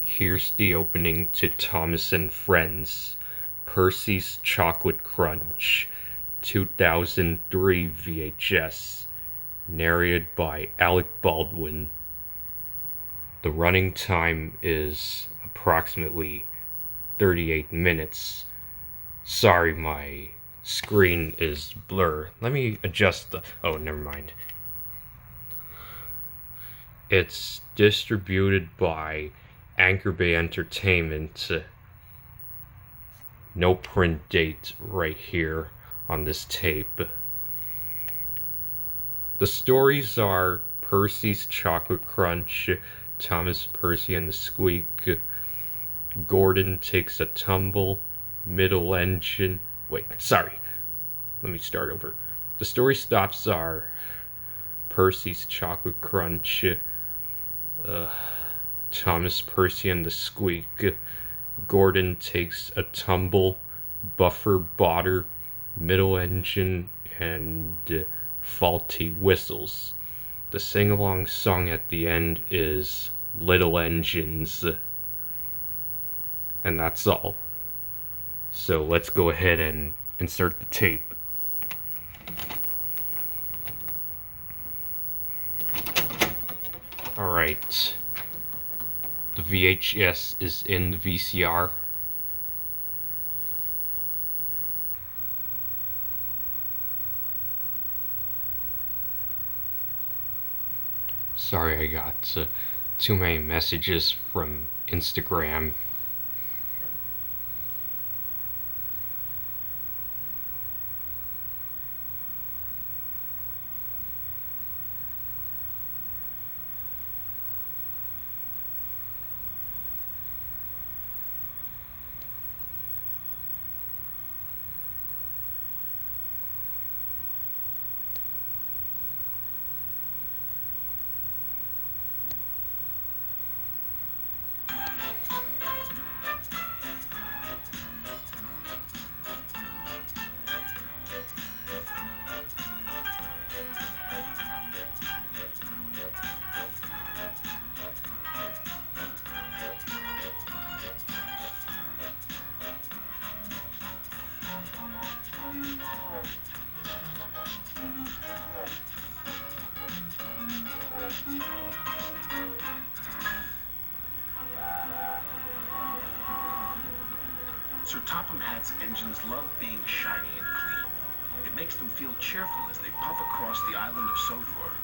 Here's the opening to Thomas and Friends, Percy's Chocolate Crunch, 2003 VHS, narrated by Alec Baldwin. The running time is approximately 38 minutes. Sorry, my screen is blur. Let me adjust the... Oh, never mind. It's distributed by Anchor Bay Entertainment. No print date right here on this tape. The stories are Percy's Chocolate Crunch, Thomas, Percy, and the Squeak, Gordon Takes a Tumble, Middle Engine... Wait, sorry. Let me start over. The story stops are Percy's Chocolate Crunch, Thomas, Percy, and the Squeak, Gordon Takes a Tumble, Buffer Botter, Middle Engine, and Faulty Whistles. The sing-along song at the end is Little Engines. And that's all. So let's go ahead and insert the tape. Alright. The VHS is in the VCR. Sorry, I got too many messages from Instagram. Sir Topham Hatt's engines love being shiny and clean. It makes them feel cheerful as they puff across the island of Sodor.